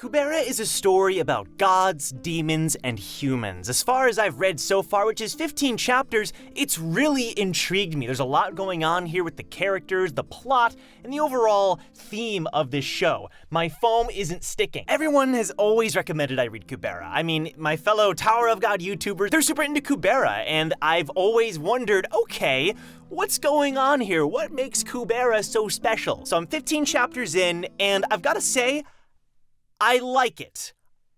Kubera is a story about gods, demons, and humans. As far as I've read so far, which is 15 chapters, it's really intrigued me. There's a lot going on here with the characters, the plot, and the overall theme of this show. My foam isn't sticking. Everyone has always recommended I read Kubera. I mean, my fellow Tower of God YouTubers, they're super into Kubera, and I've always wondered, okay, what's going on here? What makes Kubera so special? So I'm 15 chapters in, and I've got to say, I like it.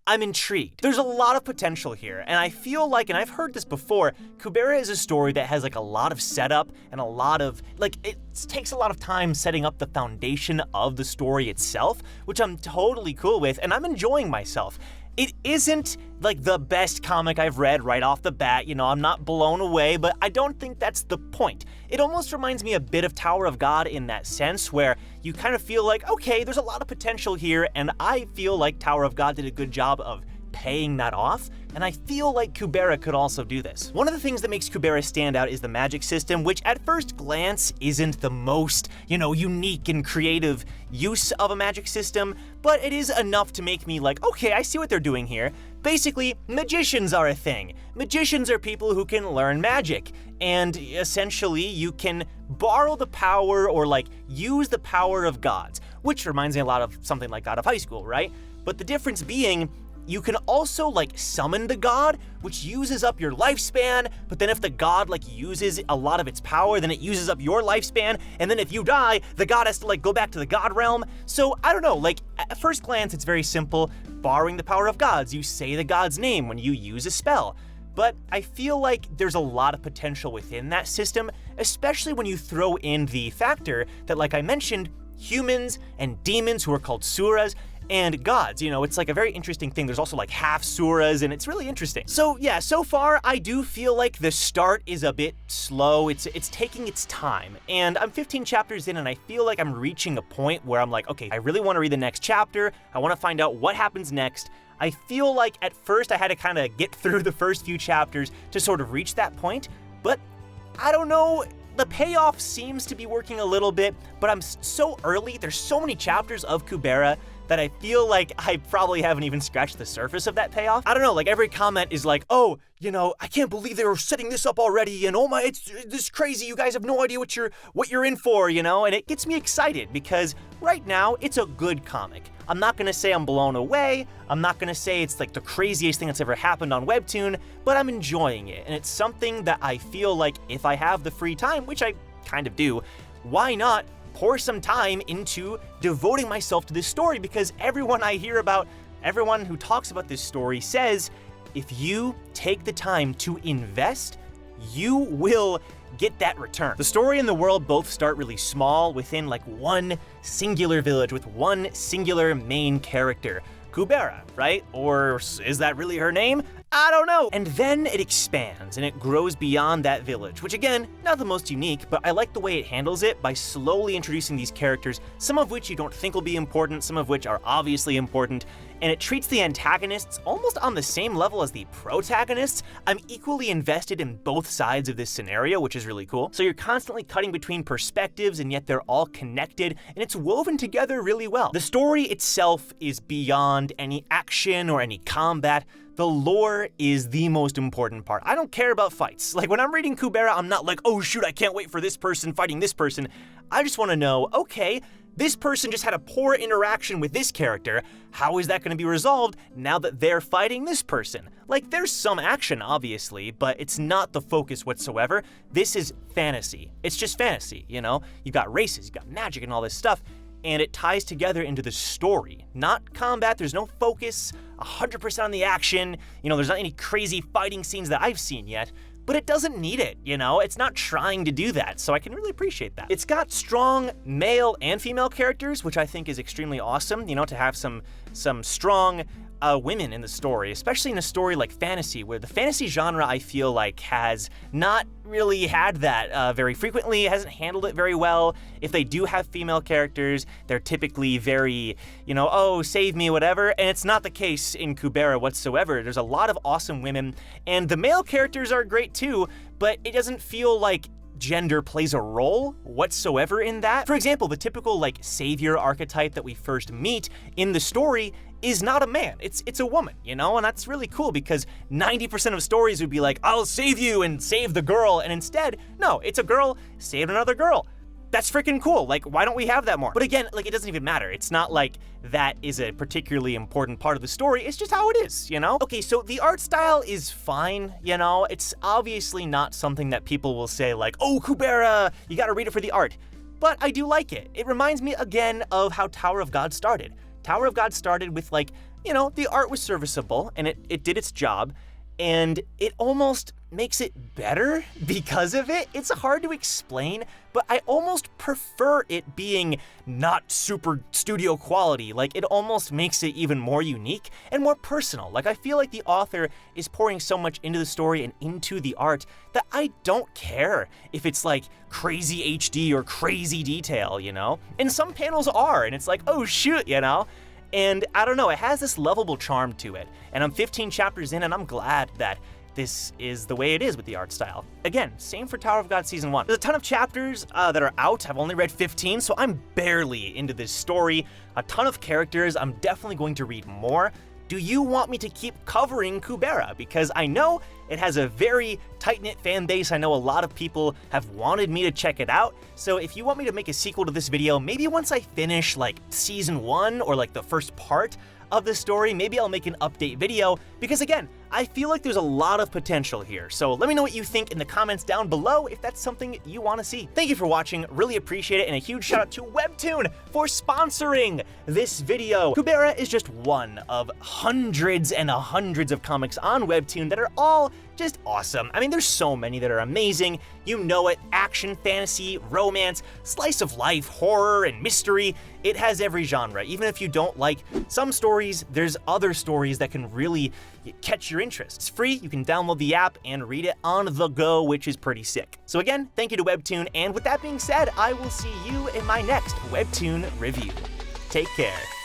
I'm intrigued. There's a lot of potential here, and I feel like, and I've heard this before, Kubera is a story that has like a lot of setup and a lot of, it takes a lot of time setting up the foundation of the story itself, which I'm totally cool with, and I'm enjoying myself. It isn't like the best comic I've read right off the bat, I'm not blown away, but I don't think that's the point. It almost reminds me a bit of Tower of God in that sense, where you kind of feel like, okay, there's a lot of potential here, and I feel like Tower of God did a good job of paying that off, and I feel like Kubera could also do this. One of the things that makes Kubera stand out is the magic system, which at first glance isn't the most, unique and creative use of a magic system, but it is enough to make me like, okay, I see what they're doing here. Basically, magicians are a thing. Magicians are people who can learn magic, and essentially you can borrow the power or use the power of gods, which reminds me a lot of something like God of High School, right? But the difference being, you can also summon the god, which uses up your lifespan, but then if the god uses a lot of its power, then it uses up your lifespan, and then if you die, the god has to go back to the god realm. So I don't know, at first glance it's very simple, borrowing the power of gods. You say the god's name when you use a spell. But I feel like there's a lot of potential within that system, especially when you throw in the factor that, like I mentioned, humans and demons who are called suras, and gods, it's a very interesting thing. There's also half suras, and it's really interesting. So yeah, so far I do feel like the start is a bit slow. It's taking its time, and I'm 15 chapters in, and I feel like I'm reaching a point where I'm like, okay, I really want to read the next chapter. I want to find out what happens next. I feel like at first I had to kind of get through the first few chapters to sort of reach that point, but I don't know. The payoff seems to be working a little bit, but I'm so early. There's so many chapters of Kubera that I feel like I probably haven't even scratched the surface of that payoff. I don't know, every comment is like, oh, I can't believe they were setting this up already, and oh my, it's this crazy, you guys have no idea what you're in for, and it gets me excited because right now it's a good comic. I'm not gonna say I'm blown away, I'm not gonna say it's the craziest thing that's ever happened on WEBTOON, but I'm enjoying it, and it's something that I feel like if I have the free time, which I kind of do, why not pour some time into devoting myself to this story, because everyone I hear about, everyone who talks about this story says, if you take the time to invest, you will get that return. The story and the world both start really small within one singular village with one singular main character, Kubera, right? Or is that really her name? I don't know. And then it expands and it grows beyond that village, which again, not the most unique, but I like the way it handles it by slowly introducing these characters, some of which you don't think will be important, some of which are obviously important, and it treats the antagonists almost on the same level as the protagonists. I'm equally invested in both sides of this scenario, which is really cool. So you're constantly cutting between perspectives, and yet they're all connected, and it's woven together really well. The story itself is beyond any action or any combat. The lore is the most important part. I don't care about fights. When I'm reading Kubera, I'm not like, oh shoot, I can't wait for this person fighting this person. I just want to know, okay, this person just had a poor interaction with this character. How is that going to be resolved now that they're fighting this person? There's some action, obviously, but it's not the focus whatsoever. This is fantasy. It's just fantasy, You've got races, you've got magic and all this stuff, and it ties together into the story, not combat. There's no focus 100% on the action. There's not any crazy fighting scenes that I've seen yet, but it doesn't need it, It's not trying to do that, so I can really appreciate that. It's got strong male and female characters, which I think is extremely awesome, to have some strong women in the story, especially in a story like fantasy, where the fantasy genre, I feel like, has not really had that very frequently, hasn't handled it very well. If they do have female characters, they're typically very, oh, save me, whatever, and it's not the case in Kubera whatsoever. There's a lot of awesome women, and the male characters are great too, but it doesn't feel like gender plays a role whatsoever in that. For example, the typical savior archetype that we first meet in the story is not a man, it's a woman, you know? And that's really cool because 90% of stories would be like, I'll save you and save the girl, and instead, no, it's a girl saved another girl. That's freaking cool. Like, why don't we have that more? But again, like, it doesn't even matter. It's not like that is a particularly important part of the story. It's just how it is, you know? Okay, so the art style is fine, you know? It's obviously not something that people will say like, oh, Kubera, you gotta read it for the art. But I do like it. It reminds me again of how Tower of God started. Tower of God started with like, you know, the art was serviceable and it did its job, and it almost makes it better because of it. It's hard to explain, but I almost prefer it being not super studio quality. Like, it almost makes it even more unique and more personal. Like, I feel like the author is pouring so much into the story and into the art that I don't care if it's like crazy HD or crazy detail, you know? And some panels are, and it's like, oh shoot, you know? And I don't know, it has this lovable charm to it. And I'm 15 chapters in, and I'm glad that this is the way it is with the art style. Again, same for Tower of God Season 1. There's a ton of chapters that are out. I've only read 15, so I'm barely into this story. A ton of characters. I'm definitely going to read more. Do you want me to keep covering Kubera? Because I know it has a very tight-knit fan base. I know a lot of people have wanted me to check it out. So if you want me to make a sequel to this video, maybe once I finish like Season 1 or like the first part of the story, maybe I'll make an update video, because again, I feel like there's a lot of potential here. So let me know what you think in the comments down below if that's something you want to see. Thank you for watching, really appreciate it, and a huge shout out to WEBTOON for sponsoring this video. Kubera is just one of hundreds and hundreds of comics on WEBTOON that are all just awesome. I mean, there's so many that are amazing. You know it, action, fantasy, romance, slice of life, horror, and mystery. It has every genre. Even if you don't like some stories, there's other stories that can really catch your interest. It's free, you can download the app and read it on the go, which is pretty sick. So again, thank you to WEBTOON, and with that being said, I will see you in my next WEBTOON review. Take care.